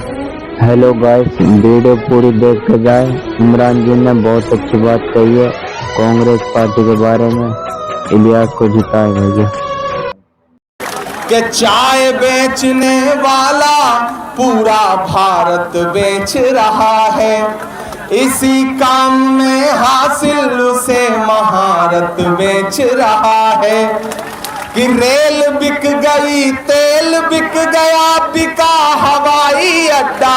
Hello guys, video पूरी देख के जाए। इमरान जी ने बहुत अच्छी बात कही है कांग्रेस पार्टी के बारे में। इलियास को जिताए भैया। कि चाय बेचने वाला पूरा भारत बेच रहा है, इसी काम में हासिल उसे महारत बेच रहा है। कि रेल बिक गई, तेल बिक गया, बिका हवाई अड्डा।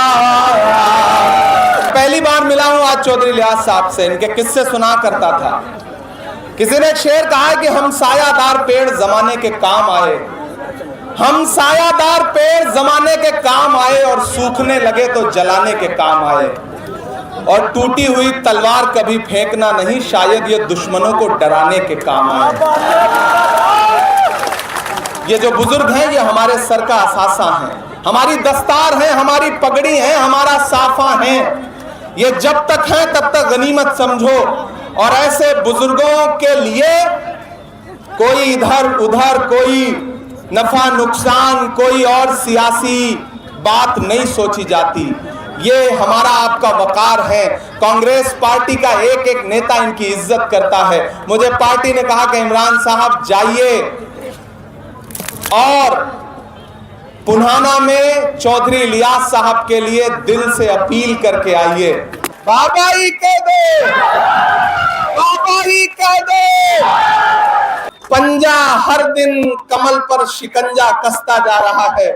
पहली बार मिला हूं आज चौधरी इलियास साहब से। इनके किस्से सुना करता था। किसी ने एक शेर कहा है कि हम सायादार पेड़ जमाने के काम आए, हम सायादार पेड़ जमाने के काम आए, और सूखने लगे तो जलाने के काम आए। और टूटी हुई तलवार कभी फेंकना नहीं, शायद ये दुश्मनों को डराने के काम आए। ये जो बुजुर्ग हैं ये हमारे सर का असासा है, हमारी दस्तार है, हमारी पगड़ी है, हमारा साफा है। ये जब तक है तब तक गनीमत समझो। और ऐसे बुजुर्गों के लिए कोई इधर उधर, कोई नफा नुकसान, कोई और सियासी बात नहीं सोची जाती। ये हमारा आपका वकार है। कांग्रेस पार्टी का एक एक नेता इनकी इज्जत करता है। मुझे पार्टी ने कहा कि इमरान साहब जाइए और पुन्हाना में चौधरी इलियास साहब के लिए दिल से अपील करके आइए। बाबा ही कह दे, बाबा ही कह दे। पंजा हर दिन कमल पर शिकंजा कसता जा रहा है,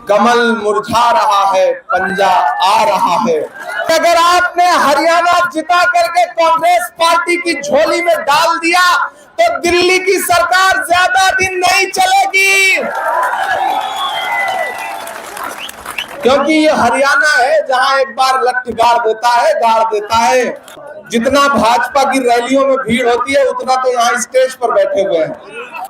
कमल मुरझा रहा है, पंजा आ रहा है। अगर आपने हरियाणा जिता करके कांग्रेस पार्टी की झोली में डाल दिया तो दिल्ली की सरकार ज्यादा दिन नहीं चलेगी, क्योंकि ये हरियाणा है जहां एक बार लठ गाड़ देता है, गाड़ देता है। जितना भाजपा की रैलियों में भीड़ होती है उतना तो यहाँ स्टेज पर बैठे हुए हैं।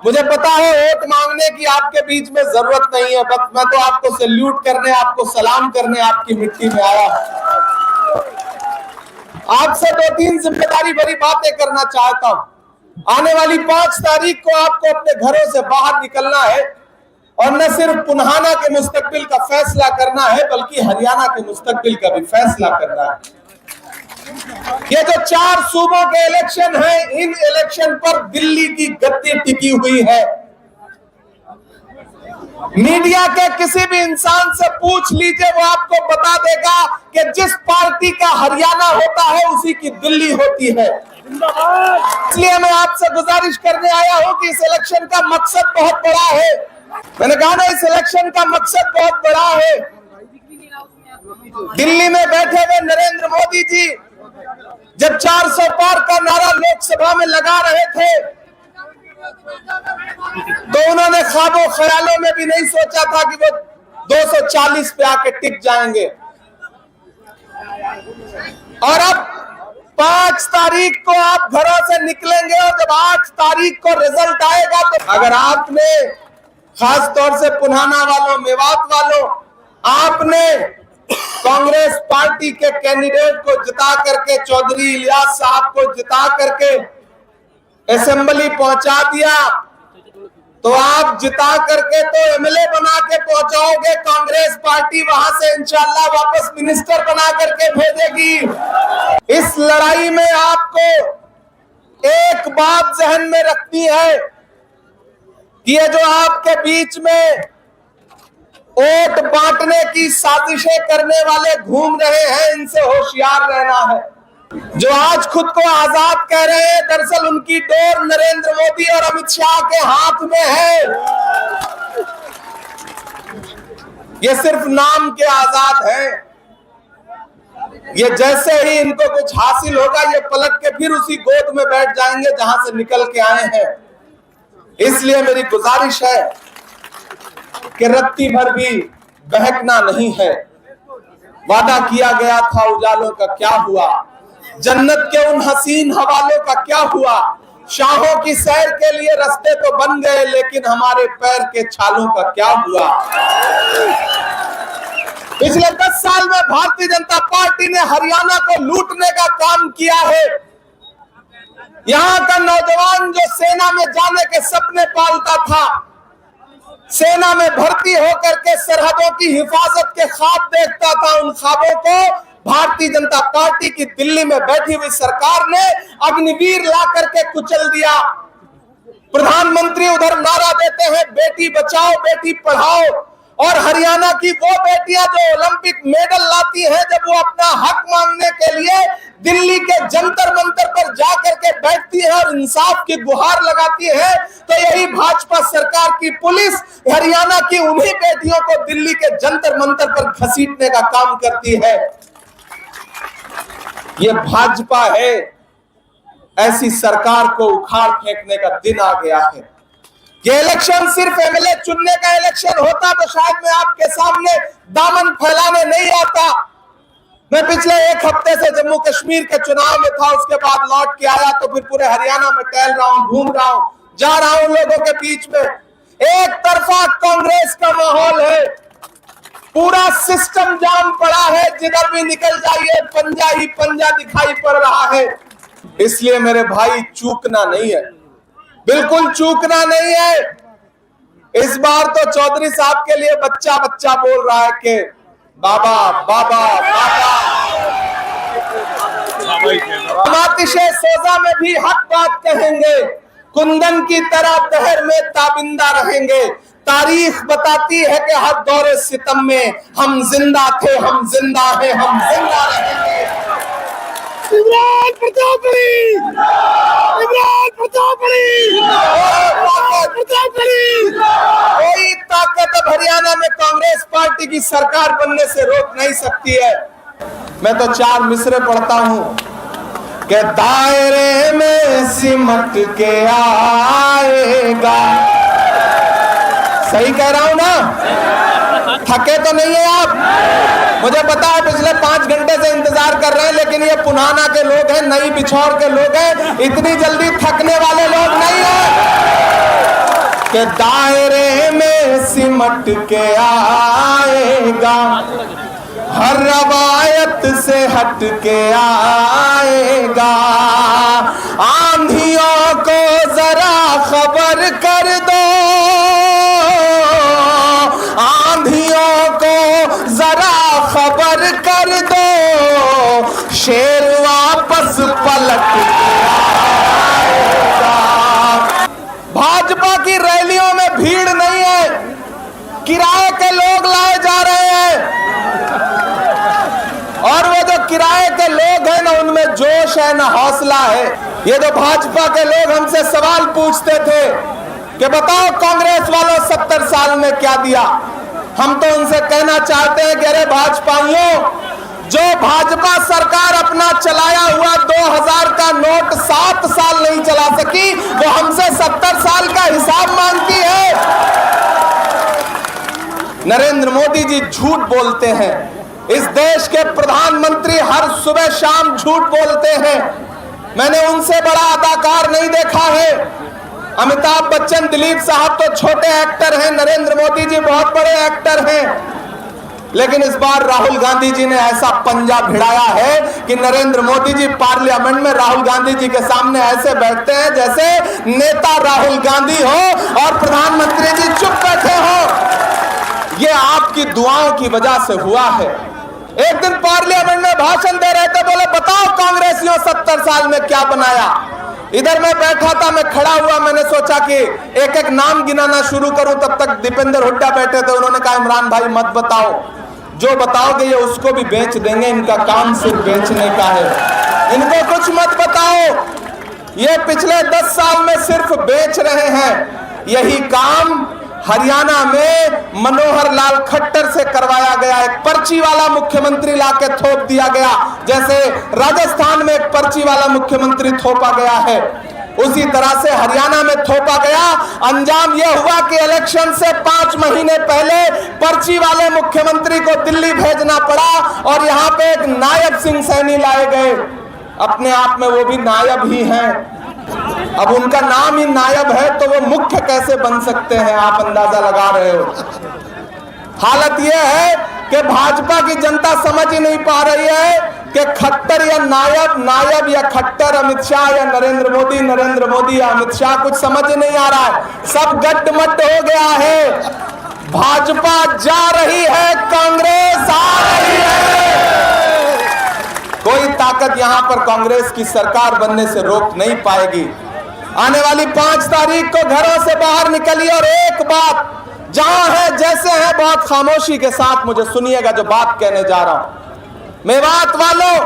मुझे पता है वोट मांगने की आपके बीच में जरूरत नहीं है, बस मैं तो आपको सैल्यूट करने, आपको सलाम करने आपकी मिट्टी में आया। आपसे 2-3 जिम्मेदारी भरी बातें करना चाहता हूं। आने वाली 5 तारीख को आपको अपने घरों से बाहर निकलना है और न सिर्फ पुन्हाना के मुस्तकबिल का फैसला करना है बल्कि हरियाणा के मुस्तकबिल का भी फैसला करना है। ये जो 4 सूबों के इलेक्शन हैं, इन इलेक्शन पर दिल्ली की गद्दी टिकी हुई है। मीडिया के किसी भी इंसान से पूछ लीजिए, वो आपको बता देगा कि जिस पार्टी का हरियाणा होता है उसी की दिल्ली होती है। इसलिए मैं आपसे गुजारिश करने आया हूं कि इस इलेक्शन का मकसद बहुत बड़ा है। मैंने कहा ना, इस इलेक्शन का मकसद बहुत बड़ा है। दिल्ली में बैठे हुए नरेंद्र मोदी जी जब 400 पार का नारा लोकसभा में लगा रहे थे तो उन्होंने ख्वाबों ख्यालों में भी नहीं सोचा था कि वो 240 पे आके टिक जाएंगे। और अब 5 तारीख को आप घरों से निकलेंगे और जब 8 तारीख को रिजल्ट आएगा तो अगर आपने, खास तौर से पुन्हाना वालों, मेवात वालों, आपने कांग्रेस पार्टी के कैंडिडेट को जिता करके, चौधरी इलियास साहब को जिता करके असेंबली पहुंचा दिया तो आप जिता करके तो एमएलए बना के पहुंचाओगे। कांग्रेस पार्टी वहां से इंशाल्लाह वापस मिनिस्टर बना करके भेजेगी। इस लड़ाई में आपको एक बात जहन में रखनी है कि ये जो आपके बीच में वोट बांटने की साजिशें करने वाले घूम रहे हैं, इनसे होशियार रहना है। जो आज खुद को आजाद कह रहे हैं, दरअसल उनकी डोर नरेंद्र मोदी और अमित शाह के हाथ में है। ये सिर्फ नाम के आजाद हैं। ये जैसे ही इनको कुछ हासिल होगा ये पलट के फिर उसी गोद में बैठ जाएंगे जहां से निकल के आए हैं। इसलिए मेरी गुजारिश है कि रत्ती भर भी बहकना नहीं है। वादा किया गया था उजालों का क्या हुआ, जन्नत के उन हसीन हवालों का क्या हुआ। शाहों की सैर के लिए रास्ते तो बन गए लेकिन हमारे पैर के छालों का क्या हुआ। पिछले 10 साल में भारतीय जनता पार्टी ने हरियाणा को लूटने का काम किया है। यहाँ का नौजवान जो सेना में जाने के सपने पालता था, सेना में भर्ती होकर के सरहदों की हिफाजत के ख्वाब देखता था, उन ख्वाबों को भारतीय जनता पार्टी की दिल्ली में बैठी हुई सरकार ने अग्निवीर ला करके कुचल दिया। प्रधानमंत्री उधर नारा देते हैं बेटी बचाओ बेटी पढ़ाओ, और हरियाणा की वो बेटियां जो ओलंपिक मेडल लाती हैं, जब वो अपना हक मांगने के लिए दिल्ली के जंतर मंतर पर जाकर के बैठती है और इंसाफ की गुहार लगाती है, तो यही भाजपा सरकार की पुलिस हरियाणा की उन्हीं बेटियों को दिल्ली के जंतर मंतर पर घसीटने का काम करती है। ये भाजपा है, ऐसी सरकार को उखाड़ फेंकने का दिन आ गया है। ये इलेक्शन सिर्फ एमएलए चुनने का इलेक्शन होता तो शायद मैं आपके सामने दामन फैलाने नहीं आता। मैं पिछले एक हफ्ते से जम्मू कश्मीर के चुनाव में था, उसके बाद लौट के आया तो फिर पूरे हरियाणा में टहल रहा हूं, घूम रहा हूं, जा रहा हूं लोगों के बीच में। एक तरफा कांग्रेस का माहौल है, पूरा सिस्टम जाम पड़ा है, जिधर भी निकल जाइए पंजा ही पंजा दिखाई पड़ रहा है। इसलिए मेरे भाई चूकना नहीं है, बिल्कुल चूकना नहीं है। इस बार तो चौधरी साहब के लिए बच्चा बच्चा बोल रहा है कि बाबा बाबा बाबा। हम आतिशे सोजा में भी हक बात कहेंगे, कुंदन की तरह दहर में ताबिंदा रहेंगे। तारीख बताती है कि हर दौरे सितम में हम जिंदा थे, हम जिंदा हैं, हम जिंदा रहेंगे। इमरान प्रतापगढ़ी, इमरान प्रतापगढ़ी, कोई ताकत अब हरियाणा में कांग्रेस पार्टी की सरकार बनने से रोक नहीं सकती है। मैं तो 4 मिसरे पढ़ता हूं कि दायरे में सिमट के आएगा। सही कह रहा हूं ना? थके तो नहीं है आप? मुझे पता है पिछले 5 घंटे से इंतजार कर रहे हैं, लेकिन ये पुनाना के लोग हैं, नई बिछौर के लोग हैं, इतनी जल्दी थकने वाले लोग नहीं है। कि दायरे में सिमट के आएगा, हर रवायत से हट के आएगा। आंधियों को जरा खबर कर दो, आंधियों को जरा खबर कर दो, शेर वापस पलट आएगा। भाजपा की रैलियों में भीड़ नहीं है, किराए के लोग लाए जा रहे हैं, और वो जो किराए के लोग हैं ना, उनमें जोश है ना हौसला है। ये जो भाजपा के लोग हमसे सवाल पूछते थे कि बताओ कांग्रेस वालों 70 साल में क्या दिया, हम तो उनसे कहना चाहते हैं कि अरे भाजपाइयों, जो भाजपा सरकार अपना चलाया हुआ 2000 का नोट 7 साल नहीं चला सकी, वो हमसे 70 साल का हिसाब मांगती है। नरेंद्र मोदी जी झूठ बोलते हैं, इस देश के प्रधानमंत्री हर सुबह शाम झूठ बोलते हैं। मैंने उनसे बड़ा अदाकार नहीं देखा है। अमिताभ बच्चन, दिलीप साहब तो छोटे एक्टर हैं, नरेंद्र मोदी जी बहुत बड़े एक्टर हैं। लेकिन इस बार राहुल गांधी जी ने ऐसा पंजा भिड़ाया है कि नरेंद्र मोदी जी पार्लियामेंट में राहुल गांधी जी के सामने ऐसे बैठते हैं जैसे नेता राहुल गांधी हो और प्रधानमंत्री जी चुप बैठे हो। ये आपकी दुआओं की वजह से हुआ है। एक दिन पार्लियामेंट में भाषण दे रहे थे, बोले बताओ कांग्रेसियों 70 साल में क्या बनाया। इधर मैं बैठा था, मैं खड़ा हुआ, मैंने सोचा कि एक एक नाम गिनाना शुरू करूं, तब तक दीपेंद्र हुड्डा बैठे थे। उन्होंने कहा इमरान भाई मत बताओ, जो बताओगे ये उसको भी बेच देंगे, इनका काम सिर्फ बेचने का है, इनको कुछ मत बताओ। ये पिछले 10 साल में सिर्फ बेच रहे हैं। यही काम हरियाणा में मनोहर लाल खट्टर से करवाया गया। एक पर्ची वाला मुख्यमंत्री लाके थोप दिया गया, जैसे राजस्थान में एक पर्ची वाला मुख्यमंत्री थोपा गया है, उसी तरह से हरियाणा में थोपा गया। अंजाम यह हुआ कि इलेक्शन से 5 महीने पहले पर्ची वाले मुख्यमंत्री को दिल्ली भेजना पड़ा और यहाँ पे एक नायब सिंह सैनी लाए गए। अपने आप में वो भी नायब ही हैं। अब उनका नाम ही नायब है तो वो मुख्य कैसे बन सकते हैं, आप अंदाजा लगा रहे हो। हालत यह है कि भाजपा की जनता समझ ही नहीं पा रही है कि खट्टर या नायब, नायब या खट्टर, अमित शाह या नरेंद्र मोदी या अमित शाह, कुछ समझ नहीं आ रहा है। सब गड्ढमड्ढ हो गया है। भाजपा जा रही है, कांग्रेस आ रही है। कोई ताकत यहां पर कांग्रेस की सरकार बनने से रोक नहीं पाएगी। आने वाली 5 तारीख को घरों से बाहर निकलिए और एक बात जहां है जैसे है, बहुत खामोशी के साथ मुझे सुनिएगा जो बात कहने जा रहा हूं। मेवात वालों,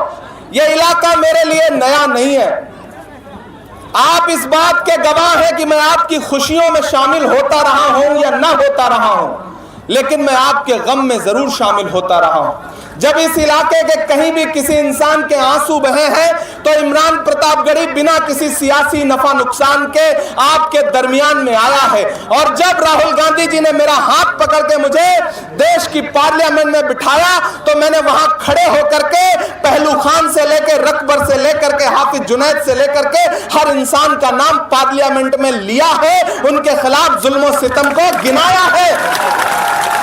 यह इलाका मेरे लिए नया नहीं है। आप इस बात के गवाह हैं कि मैं आपकी खुशियों में शामिल होता रहा हूं या ना होता रहा हूं, लेकिन मैं आपके गम में जरूर शामिल होता रहा हूं। जब इस इलाके के कहीं भी किसी इंसान के आंसू बहे हैं तो इमरान प्रतापगढ़ी बिना किसी सियासी नफा नुकसान के आपके दरमियान में आया है। और जब राहुल गांधी जी ने मेरा हाथ पकड़ के मुझे देश की पार्लियामेंट में बिठाया तो मैंने वहां खड़े होकर के पहलू खान से लेकर रकबर से लेकर के हाफिज जुनैद से लेकर के हर इंसान का नाम पार्लियामेंट में लिया है, उनके खिलाफ जुल्म और सितम को गिनाया है।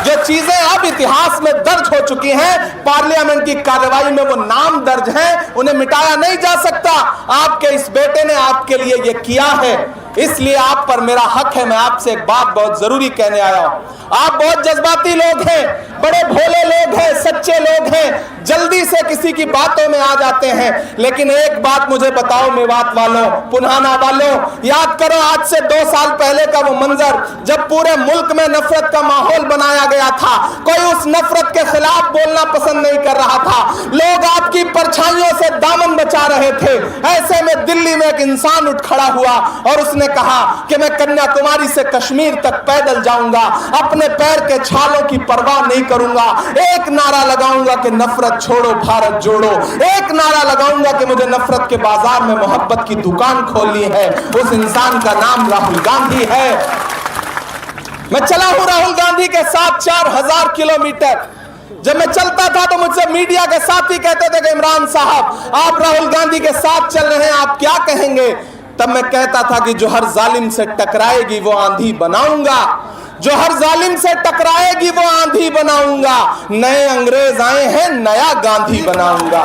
जो चीजें अब इतिहास में दर्ज हो चुकी हैं, पार्लियामेंट की कार्रवाई में वो नाम दर्ज हैं, उन्हें मिटाया नहीं जा सकता। आपके इस बेटे ने आपके लिए ये किया है, इसलिए आप पर मेरा हक है। मैं आपसे एक बात बहुत जरूरी कहने आया हूं। आप बहुत जज्बाती लोग हैं, बड़े भोले लोग हैं, सच्चे लोग हैं, जल्दी से किसी की बातों में आ जाते हैं। लेकिन एक बात मुझे बताओ मेवात वालों, पुन्हाना वालों, याद करो आज से 2 साल पहले का वो मंजर जब पूरे मुल्क में नफरत का माहौल बनाया गया था। कोई उस नफरत के खिलाफ बोलना पसंद नहीं कर रहा था। लोग आपकी परछाइयों से दामन बचा रहे थे। ऐसे में दिल्ली में एक इंसान उठ खड़ा हुआ और उसने कहा कि मैं कन्याकुमारी से कश्मीर तक पैदल जाऊंगा, अपने पैर के छालों की परवाह नहीं करूंगा, एक नारा लगाऊंगा कि नफरत छोड़ो भारत जोड़ो, एक नारा लगाऊंगा कि मुझे नफरत के बाजार में मोहब्बत की दुकान खोलनी है। उस इंसान का नाम राहुल गांधी है। मैं चला हूं राहुल गांधी के साथ 4000 किलोमीटर। जब मैं चलता था तो मुझसे मीडिया के साथी कहते थे कि इमरान साहब आप राहुल गांधी के साथ चल रहे हैं, आप क्या कहेंगे? तब मैं कहता था कि जो हर जालिम से टकराएगी वो आंधी बनाऊंगा, जो हर जालिम से टकराएगी वो आंधी बनाऊंगा। नए अंग्रेज आए हैं, नया गांधी बनाऊंगा।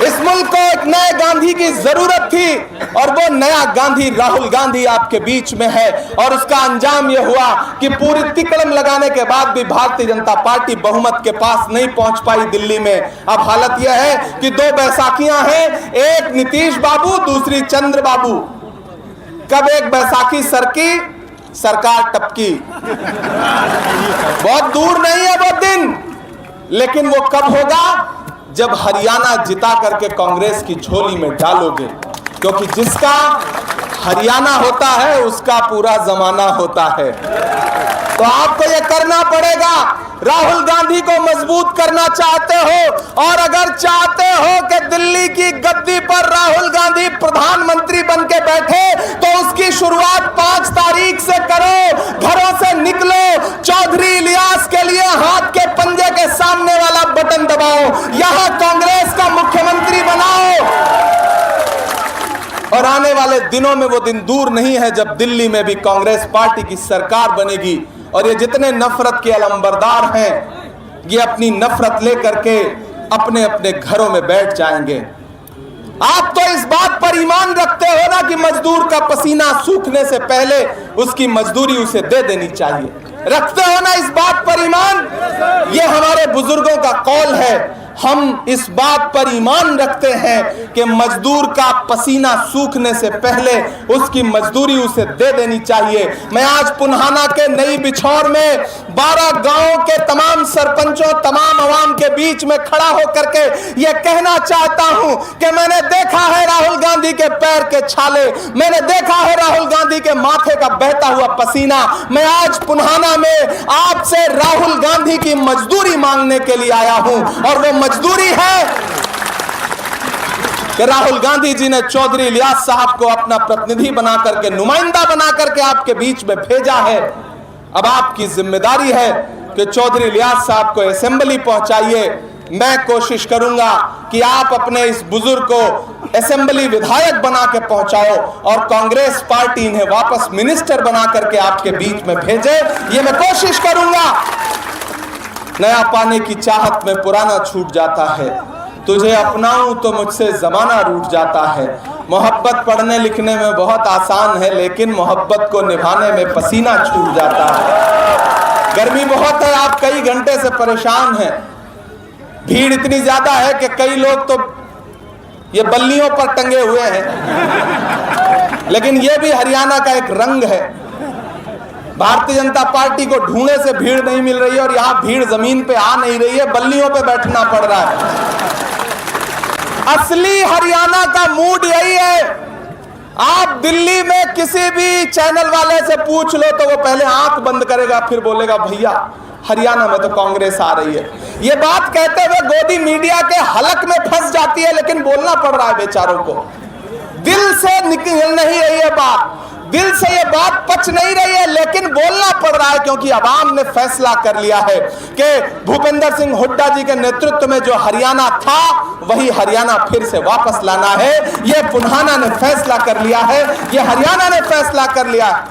इस मुल्क को एक नए गांधी की जरूरत थी और वो नया गांधी राहुल गांधी आपके बीच में है। और उसका अंजाम यह हुआ कि पूरी तिकड़म लगाने के बाद भी भारतीय जनता पार्टी बहुमत के पास नहीं पहुंच पाई दिल्ली में। अब हालत यह है कि 2 बैसाखियां हैं, एक नीतीश बाबू, दूसरी चंद्र बाबू। कब एक बैसाखी सरकी, सरकार टपकी। बहुत दूर नहीं है वो दिन, लेकिन वो कब होगा? जब हरियाणा जिता करके कांग्रेस की झोली में डालोगे, क्योंकि जिसका हरियाणा होता है उसका पूरा जमाना होता है। तो आपको यह करना पड़ेगा। राहुल गांधी को मजबूत करना चाहते हो और अगर चाहते हो कि दिल्ली की गद्दी पर राहुल गांधी प्रधानमंत्री बन के बैठे तो उसकी शुरुआत 5 तारीख से करो। घरों से निकलो, चौधरी इलियास के लिए हाथ के पंजे के सामने वाला बटन दबाओ, यहां कांग्रेस का मुख्यमंत्री बनाओ। और आने वाले दिनों में वो दिन दूर नहीं है जब दिल्ली में भी कांग्रेस पार्टी की सरकार बनेगी। और ये जितने नफरत के अलंबरदार हैं, ये अपनी नफरत लेकर के अपने अपने घरों में बैठ जाएंगे। आप तो इस बात पर ईमान रखते हो ना कि मजदूर का पसीना सूखने से पहले उसकी मजदूरी उसे दे देनी चाहिए। रखते हो ना इस बात पर ईमान? ये हमारे बुजुर्गों का कौल है। हम इस बात पर ईमान रखते हैं कि मजदूर का पसीना सूखने से पहले उसकी मजदूरी उसे दे देनी चाहिए। मैं आज पुन्हाना के नई बिछौर में 12 गांवों के तमाम सरपंचों, तमाम अवाम के बीच में खड़ा होकर के यह कहना चाहता हूं कि मैंने देखा है राहुल गांधी के पैर के छाले, मैंने देखा है राहुल गांधी के माथे का बहता हुआ पसीना। मैं आज पुन्हाना में आपसे राहुल गांधी की मजदूरी मांगने के लिए आया हूं और वो मजदूरी है कि राहुल गांधी जी ने चौधरी इलियास साहब को अपना प्रतिनिधि बना करके, नुमाइंदा बना करके आपके बीच में भेजा है। अब आपकी जिम्मेदारी है कि चौधरी इलियास साहब को असेंबली पहुंचाइए। मैं कोशिश करूंगा कि आप अपने इस बुजुर्ग को असेंबली विधायक बना के पहुंचाओ और कांग्रेस पार्टी इन्हें वापस मिनिस्टर बना करके आपके बीच में भेजे। ये मैं कोशिश करूंगा। नया पाने की चाहत में पुराना छूट जाता है। तुझे अपनाऊं तो मुझसे जमाना रूठ जाता है। मोहब्बत पढ़ने लिखने में बहुत आसान है, लेकिन मोहब्बत को निभाने में पसीना छूट जाता है। गर्मी बहुत है, आप कई घंटे से परेशान हैं। भीड़ इतनी ज्यादा है कि कई लोग तो ये बल्लियों पर टंगे हुए हैं। लेकिन ये भी हरियाणा का एक रंग है। भारतीय जनता पार्टी को ढूंढने से भीड़ नहीं मिल रही है और यहां भीड़ जमीन पे आ नहीं रही है, बल्लियों पे बैठना पड़ रहा है। असली हरियाणा का मूड यही है। आप दिल्ली में किसी भी चैनल वाले से पूछ लो तो वो पहले आंख बंद करेगा, फिर बोलेगा भैया हरियाणा में तो कांग्रेस आ रही है। ये बात कहते हुए गोदी मीडिया के हलक में फंस जाती है, लेकिन बोलना पड़ रहा है बेचारों को। दिल से निकल नहीं रही है बात, दिल से ये बात पच नहीं रही है, लेकिन बोलना पड़ रहा है क्योंकि अवाम ने फैसला कर लिया है कि भूपेंद्र सिंह हुड्डा जी के नेतृत्व में जो हरियाणा था वही हरियाणा फिर से वापस लाना है। ये पुन्हाना ने फैसला कर लिया है, ये हरियाणा ने फैसला कर लिया है।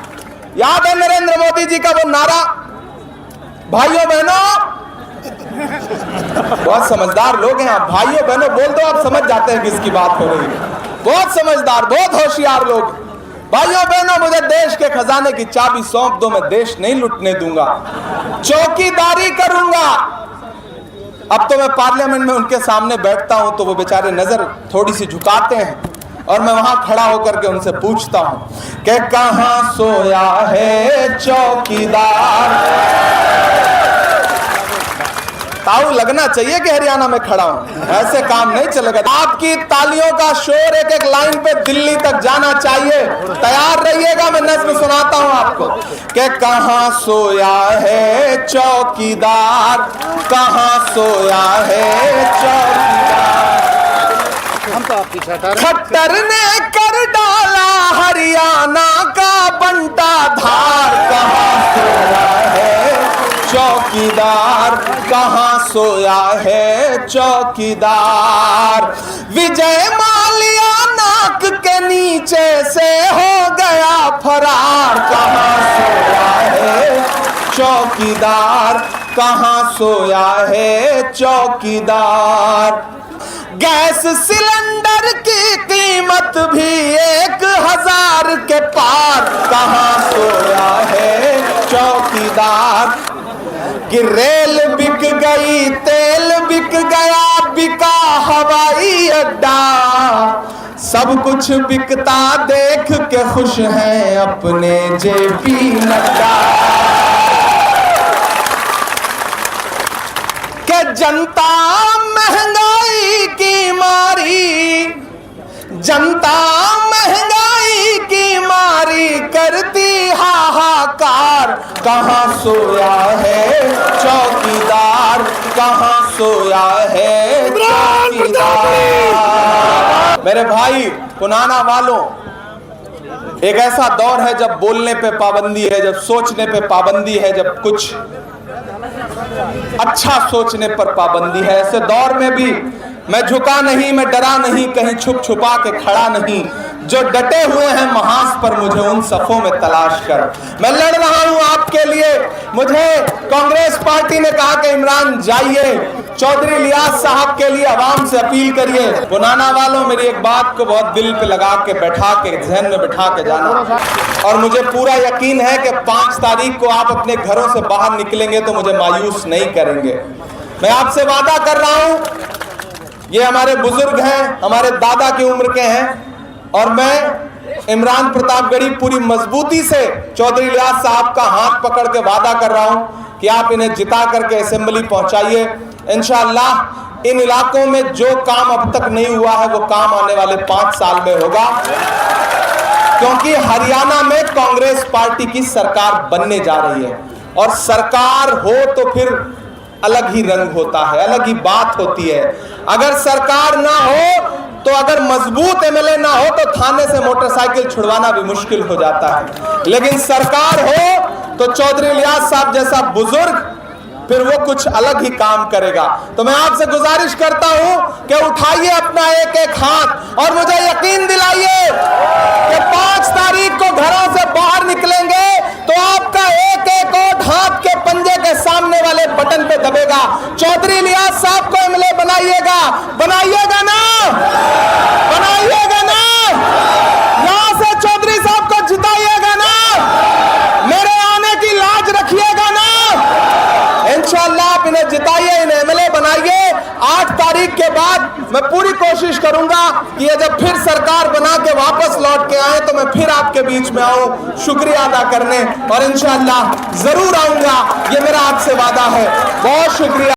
याद है नरेंद्र मोदी जी का वो नारा, भाइयों बहनों, बहुत समझदार लोग हैं आप, भाइयों बहनों बोल दो आप समझ जाते हैं किसकी बात हो रही है। बहुत समझदार, बहुत होशियार लोग। भाइयों बहनों, मुझे देश के खजाने की चाबी सौंप दो, मैं देश नहीं लुटने दूंगा, चौकीदारी करूंगा। अब तो मैं पार्लियामेंट में उनके सामने बैठता हूं तो वो बेचारे नजर थोड़ी सी झुकाते हैं और मैं वहां खड़ा होकर के उनसे पूछता हूं कि कहां सोया है चौकीदार। ताऊ लगना चाहिए कि हरियाणा में खड़ा हूं, ऐसे काम नहीं चलेगा। आपकी तालियों का शोर एक एक लाइन पे दिल्ली तक जाना चाहिए। तैयार रहिएगा, मैं नज़्म सुनाता हूं आपको कि कहां सोया है चौकीदार, कहां सोया है चौकीदार। हम तो आपकी खट्टर ने कर डाला हरियाणा का बंटा धार। कहां सोया है चौकीदार, कहां सोया है चौकीदार। विजय माल्या नाक के नीचे से हो गया फरार। कहां सोया है चौकीदार, कहां सोया है चौकीदार। गैस सिलेंडर की कीमत भी 1000 के पार। कहां सोया है चौकीदार। कि रेल बिक गई, तेल बिक गया, बिका हवाई अड्डा। सब कुछ बिकता देख के खुश हैं अपने जेपी नड्डा। कि जनता महंगाई की मारी, जनता महंगाई की मारी करती हाहाकार। कहां सोया है चौकीदार, कहां सोया है चौकीदार। मेरे भाई पुनाना वालों, एक ऐसा दौर है जब बोलने पे पाबंदी है, जब सोचने पे पाबंदी है, जब कुछ अच्छा सोचने पर पाबंदी है। ऐसे दौर में भी मैं झुका नहीं, मैं डरा नहीं, कहीं छुप छुपा के खड़ा नहीं। जो डटे हुए हैं महास पर मुझे उन सफों में तलाश कर। मैं लड़ रहा हूं आपके लिए। मुझे कांग्रेस पार्टी ने कहा कि इमरान जाइए, चौधरी लियाज साहब के लिए आवाम से अपील करिए। पुनाना वालों, मेरी एक बात को बहुत दिल पे लगा के बैठा के जहन में बिठा के जाना, और मुझे पूरा यकीन है कि 5 तारीख को आप अपने घरों से बाहर निकलेंगे तो मुझे मायूस नहीं करेंगे। मैं आपसे वादा कर रहा हूं, ये हमारे बुजुर्ग हैं, हमारे दादा की उम्र के हैं, और मैं इमरान प्रतापगढ़ी पूरी मजबूती से चौधरी लियाज साहब का हाथ पकड़ के वादा कर रहा हूं कि आप इन्हें जिता करके असेंबली पहुंचाइए। इंशाअल्लाह इन इलाकों में जो काम अब तक नहीं हुआ है वो काम आने वाले 5 साल में होगा, क्योंकि हरियाणा में कांग्रेस पार्टी की सरकार बनने जा रही है। और सरकार हो तो फिर अलग ही रंग होता है, अलग ही बात होती है। अगर सरकार ना हो तो, अगर मजबूत एमएलए ना हो तो थाने से मोटरसाइकिल छुड़वाना भी मुश्किल हो जाता है। लेकिन सरकार हो तो चौधरी लियाज साहब जैसा बुजुर्ग फिर वो कुछ अलग ही काम करेगा। तो मैं आपसे गुजारिश करता हूं कि उठाइए अपना एक एक हाथ और मुझे यकीन दिलाइए कि 5 तारीख को घरों से बाहर निकलेंगे तो आपका एक एक और हाथ के पंजे के सामने वाले बटन पे दबेगा मैं पूरी कोशिश करूंगा कि ये जब फिर सरकार बना के वापस लौट के आए तो मैं फिर आपके बीच में आऊं शुक्रिया अदा करने, और इंशाअल्लाह जरूर आऊंगा, ये मेरा आपसे वादा है। बहुत शुक्रिया।